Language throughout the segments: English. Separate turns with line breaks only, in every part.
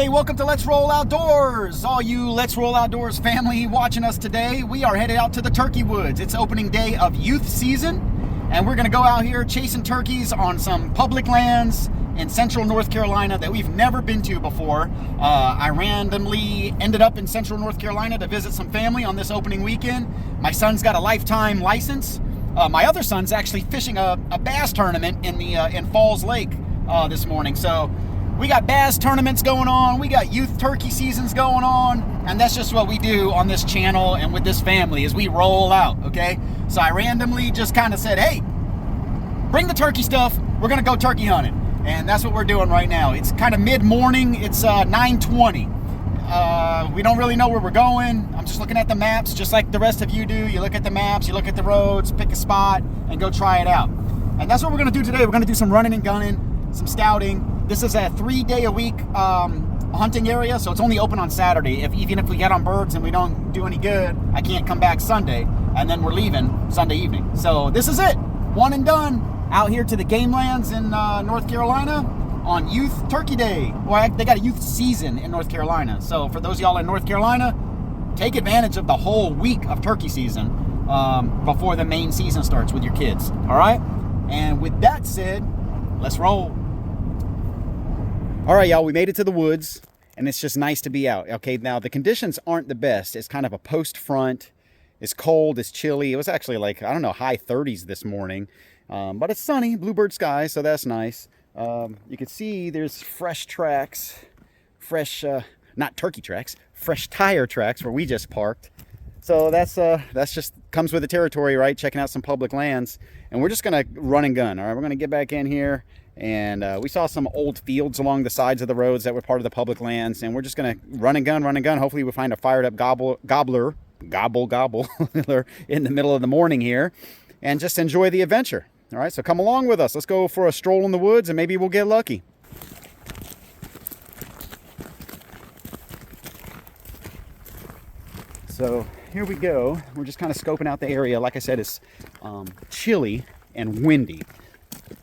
Hey, welcome to Let's Roll Outdoors. All you Let's Roll Outdoors family watching us today, we are headed out to the turkey woods. It's opening day of youth season, and we're going to go out here chasing turkeys on some public lands in central North Carolina that we've never been to before. I randomly ended up in central North Carolina to visit some family on this opening weekend. My son's got a lifetime license. My other son's actually fishing a bass tournament in Falls Lake this morning. So we got bass tournaments going on, we got youth turkey seasons going on, and that's just what we do on this channel and with this family is we roll out, okay? So I randomly just kind of said, hey, bring the turkey stuff, we're gonna go turkey hunting. And that's what we're doing right now. It's kind of mid-morning, it's 9:20. We don't really know where we're going. I'm just looking at the maps, just like the rest of you do. You look at the maps, you look at the roads, pick a spot, and go try it out. And that's what we're gonna do today. We're gonna do some running and gunning, some scouting. This is a 3-day-a-week hunting area, so it's only open on Saturday. Even if we get on birds and we don't do any good, I can't come back Sunday, and then we're leaving Sunday evening. So this is it, one and done, out here to the gamelands in North Carolina on Youth Turkey Day. Well, they got a youth season in North Carolina. So for those of y'all in North Carolina, take advantage of the whole week of turkey season before the main season starts with your kids, all right? And with that said, let's roll. All right, y'all, we made it to the woods, and it's just nice to be out. Okay, now the conditions aren't the best. It's kind of a post front. It's cold, it's chilly. It was actually like, I don't know, high 30s this morning. But it's sunny, bluebird sky, so that's nice. You can see there's fresh tracks, not turkey tracks, fresh tire tracks where we just parked. So that's just comes with the territory, right? Checking out some public lands. And we're just gonna run and gun, all right? We're gonna get back in here. And we saw some old fields along the sides of the roads that were part of the public lands, and we're just gonna run and gun. Hopefully we'll find a fired up gobbler in the middle of the morning here, and just enjoy the adventure. All right, so come along with us. Let's go for a stroll in the woods, and maybe we'll get lucky. So here we go. We're just kind of scoping out the area. Like I said, it's chilly and windy,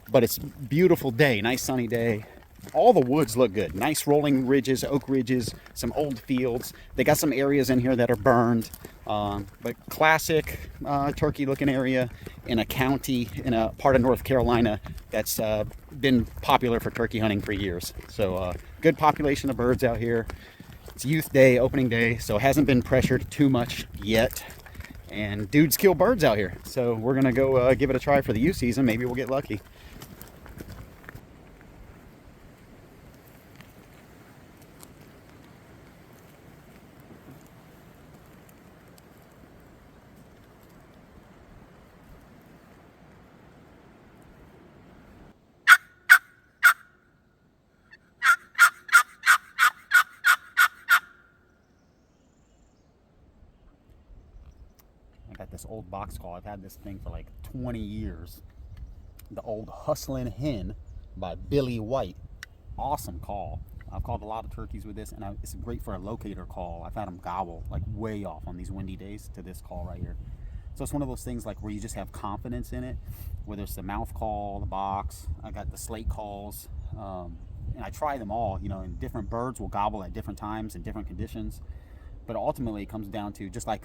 but it's a beautiful day, nice sunny day. All the woods look good. Nice rolling ridges, oak ridges, some old fields. They got some areas in here that are burned, but classic turkey looking area in a county, in a part of North Carolina that's been popular for turkey hunting for years. So good population of birds out here. It's youth day, opening day, so it hasn't been pressured too much yet. And dudes kill birds out here. So we're gonna go give it a try for the youth season. Maybe we'll get lucky. I got this old box call. I've had this thing for like 20 years. The old Hustlin' Hen by Billy White. Awesome call. I've called a lot of turkeys with this, and it's great for a locator call. I've had them gobble like way off on these windy days to this call right here. So it's one of those things like where you just have confidence in it, whether it's the mouth call, the box. I got the slate calls, and I try them all. You know, and different birds will gobble at different times and different conditions. But ultimately, it comes down to just like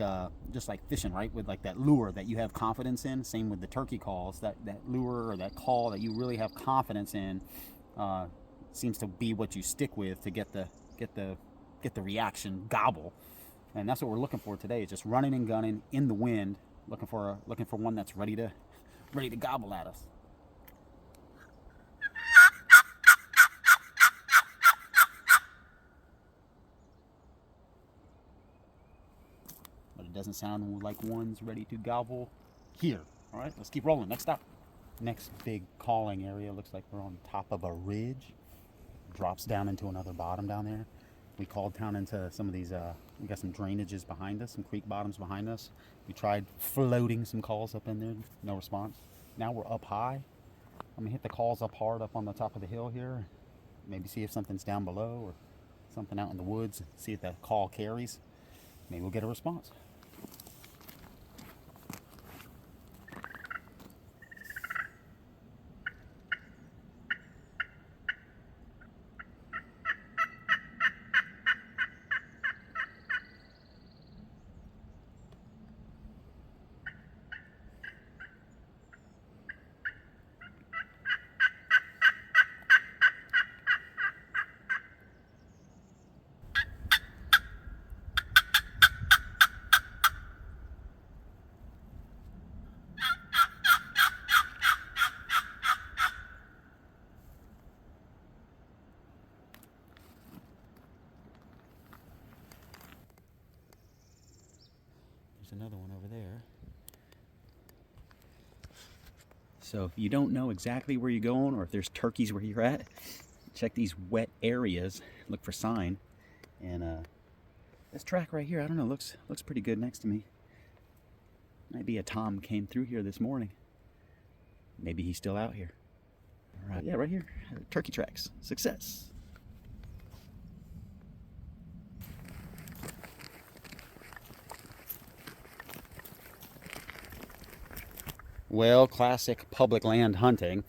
fishing, right? With like that lure that you have confidence in. Same with the turkey calls. That lure or that call that you really have confidence in seems to be what you stick with to get the reaction gobble. And that's what we're looking for today. Is just running and gunning in the wind, looking for one that's ready to gobble at us. But it doesn't sound like one's ready to gobble here. All right, let's keep rolling. Next stop. Next big calling area looks like we're on top of a ridge. Drops down into another bottom down there. We called down into some of these, we got some drainages behind us, some creek bottoms behind us. We tried floating some calls up in there, no response. Now we're up high. I'm gonna hit the calls up hard up on the top of the hill here. Maybe see if something's down below or something out in the woods. See if that call carries. Maybe we'll get a response. So if you don't know exactly where you're going, or if there's turkeys where you're at, check these wet areas, look for sign. And this track right here, I don't know, looks pretty good next to me. Might be a Tom came through here this morning. Maybe he's still out here. All right, yeah, right here, turkey tracks, success. Well, classic public land hunting.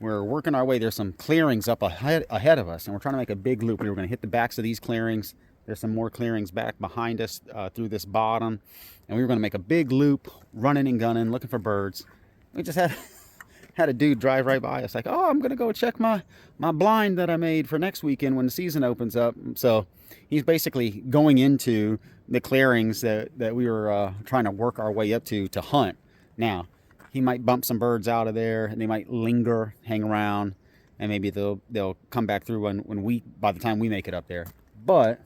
We're working our way. There's some clearings up ahead of us, and we're trying to make a big loop. We were going to hit the backs of these clearings. There's some more clearings back behind us through this bottom, and we were going to make a big loop, running and gunning, looking for birds. We just had a dude drive right by us, like, oh, I'm going to go check my blind that I made for next weekend when the season opens up. So he's basically going into the clearings that we were trying to work our way up to hunt. Now, he might bump some birds out of there, and they might linger, hang around, and maybe they'll come back through by the time we make it up there. But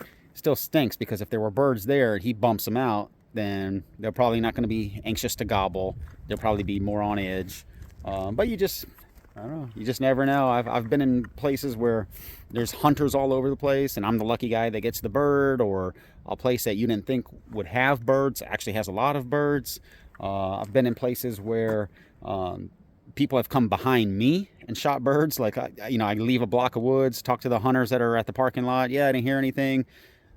it still stinks, because if there were birds there and he bumps them out, then they're probably not going to be anxious to gobble. They'll probably be more on edge. But I don't know. You just never know. I've been in places where there's hunters all over the place, and I'm the lucky guy that gets the bird, or a place that you didn't think would have birds actually has a lot of birds. I've been in places where people have come behind me and shot birds. Like, I leave a block of woods, talk to the hunters that are at the parking lot. Yeah, I didn't hear anything.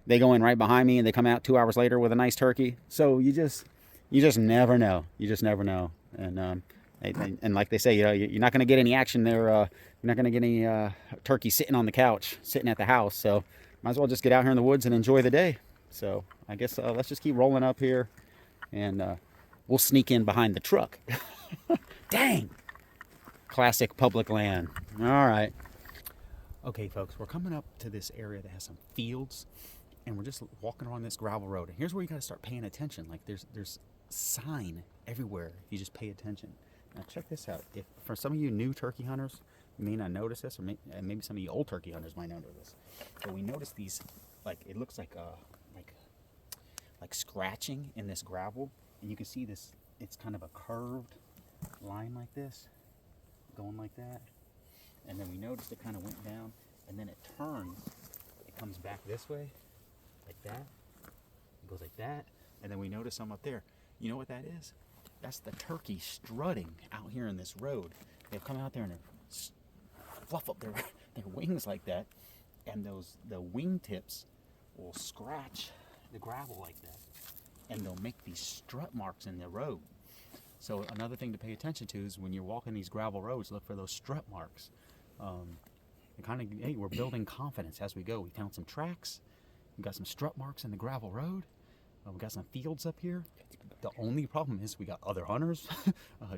They go in right behind me, and they come out 2 hours later with a nice turkey. So you just never know. You just never know. And like they say, you're not going to get any action there. You're not going to get any turkey sitting on the couch, sitting at the house. So might as well just get out here in the woods and enjoy the day. So I guess let's just keep rolling up here, and we'll sneak in behind the truck. Dang! Classic public land. All right. Okay, folks, we're coming up to this area that has some fields, and we're just walking along this gravel road. And here's where you got to start paying attention. Like, there's sign everywhere if you just pay attention. Now, check this out. If for some of you new turkey hunters, you may not notice this, or maybe some of you old turkey hunters might not notice this. But we notice these, like, it looks like scratching in this gravel. And you can see this, it's kind of a curved line like this, going like that. And then we noticed it kind of went down, and then it turns, it comes back this way, like that. It goes like that, and then we notice some up there. You know what that is? That's the turkey strutting out here in this road. They'll come out there and fluff up their wings like that, and the wing tips will scratch the gravel like that, and they'll make these strut marks in the road. So another thing to pay attention to is when you're walking these gravel roads, look for those strut marks. Hey, we're building confidence as we go. We found some tracks. We got some strut marks in the gravel road. We got some fields up here. The only problem is we got other hunters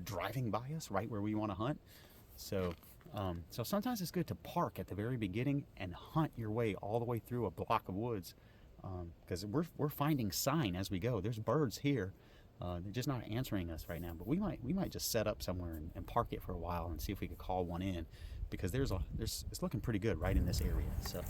driving by us right where we want to hunt. So sometimes it's good to park at the very beginning and hunt your way all the way through a block of woods, because we're finding sign as we go. There's birds here. They're just not answering us right now. But we might just set up somewhere and park it for a while and see if we could call one in, because it's looking pretty good right in this area. So.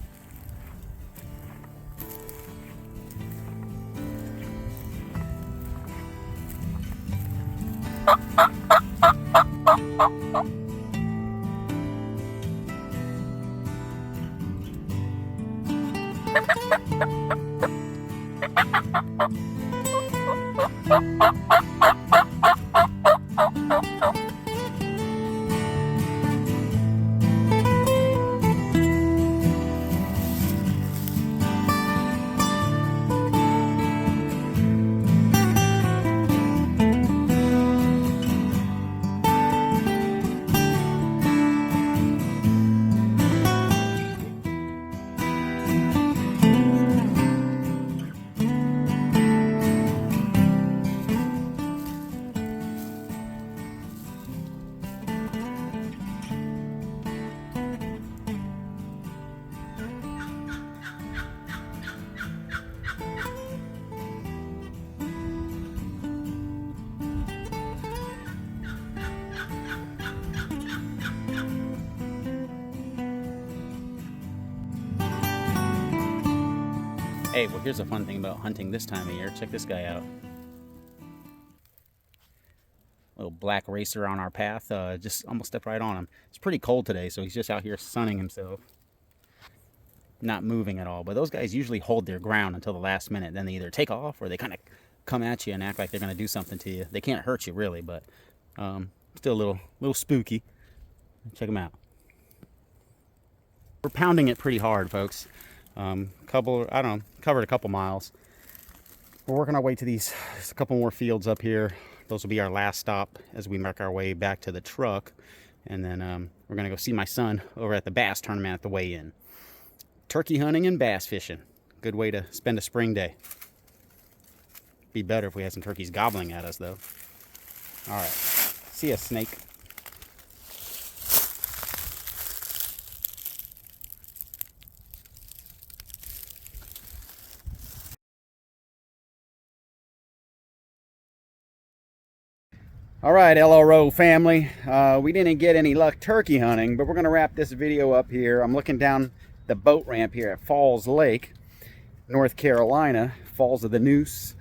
Hey, well, here's a fun thing about hunting this time of year. Check this guy out. little black racer on our path. Just almost stepped right on him. It's pretty cold today, so he's just out here sunning himself. Not moving at all. But those guys usually hold their ground until the last minute. Then they either take off or they kind of come at you and act like they're going to do something to you. They can't hurt you really, but still a little spooky. Check them out. We're pounding it pretty hard, folks. Covered a couple miles. We're working our way to these a couple more fields up here. Those will be our last stop as we make our way back to the truck. And then we're going to go see my son over at the bass tournament at the weigh-in. Turkey hunting and bass fishing. Good way to spend a spring day. Be better if we had some turkeys gobbling at us, though. All right. See ya, snake. All right, LRO family. We didn't get any luck turkey hunting, but we're going to wrap this video up here. I'm looking down the boat ramp here at Falls Lake, North Carolina, Falls of the Noose.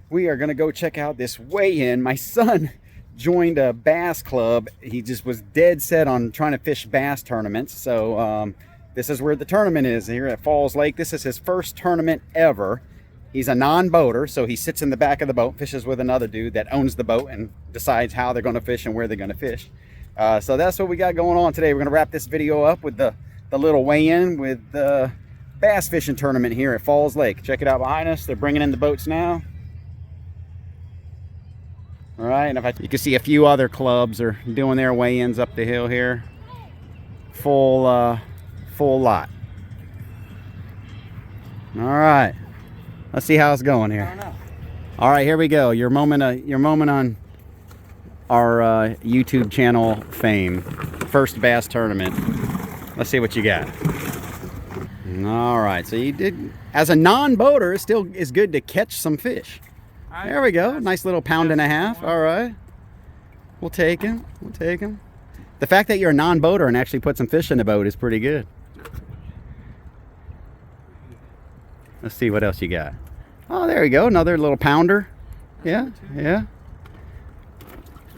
We are going to go check out this weigh-in. My son joined a bass club. He just was dead set on trying to fish bass tournaments. So this is where the tournament is, here at Falls Lake. This is his first tournament ever. He's a non-boater, so he sits in the back of the boat, fishes with another dude that owns the boat and decides how they're going to fish and where they're going to fish. So that's what we got going on today. We're going to wrap this video up with the little weigh-in with the bass fishing tournament here at Falls Lake. Check it out behind us. They're bringing in the boats now. All right, and you can see a few other clubs are doing their weigh-ins up the hill here. Full lot. All right. Let's see how it's going here. All right, here we go. Your moment on our YouTube channel fame. First bass tournament. Let's see what you got. All right, so you did, as a non-boater, it still is good to catch some fish. There we go. Nice little pound and a half. All right. We'll take him. We'll take him. The fact that you're a non-boater and actually put some fish in the boat is pretty good. Let's see what else you got. Oh, there you go. Another little pounder. Yeah, yeah.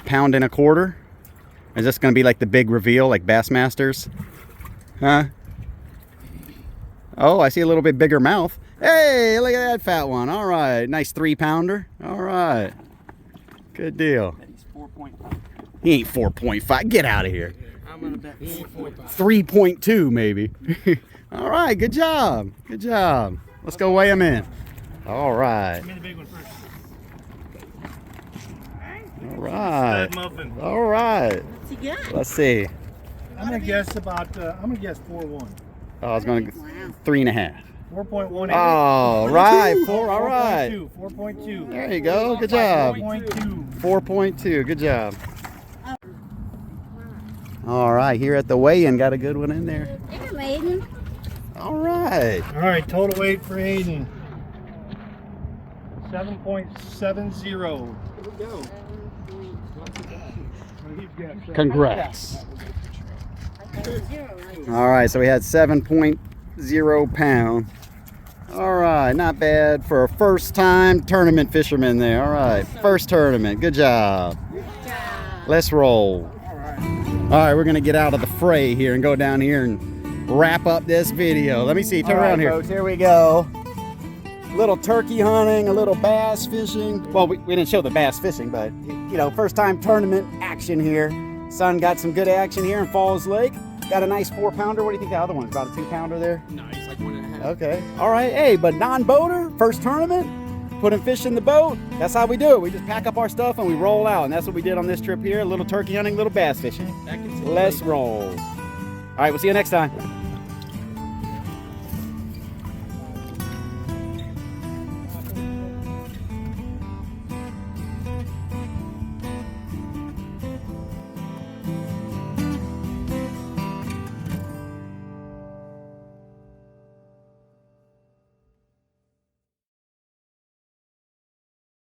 Pound and a quarter. Is this going to be like the big reveal, like Bassmasters? Huh? Oh, I see a little bit bigger mouth. Hey, look at that fat one. All right. Nice 3-pounder. All right. Good deal. He's 4.5. He ain't 4.5. Get out of here. I'm going to bet 3.2 maybe. All right. Good job. Good job. Let's go weigh him in. All right. Give me the big one first. All right. All right. What's he got? Let's see.
I'm gonna guess 4.1.
Oh, I was going to 3.5.
4.1.
All right. All right.
4.2.
There you go. Good job.
4.2.
4.2. Good job. All right. Here at the weigh-in, got a good one in there.
There, Maiden.
All right.
All right. Total weight for Aiden. 7.70. Here we go.
Congrats. All right, so we had 7.0 pound. All right, not bad for a first time tournament fisherman there. All right, first tournament. Good job. Let's roll. All right, we're gonna get out of the fray here and go down here and wrap up this video. Let me see, turn around here. Folks, here we go. A little turkey hunting, a little bass fishing. Well, we didn't show the bass fishing, but you know, first time tournament action here. Son got some good action here in Falls Lake. Got a nice 4-pounder. What do you think the other one's? About a 2-pounder there?
No, he's like 1.5.
Okay. All right. Hey, but non-boater, first tournament, putting fish in the boat. That's how we do it. We just pack up our stuff and we roll out. And that's what we did on this trip here. A little turkey hunting, a little bass fishing. Let's roll. All right. We'll see you next time.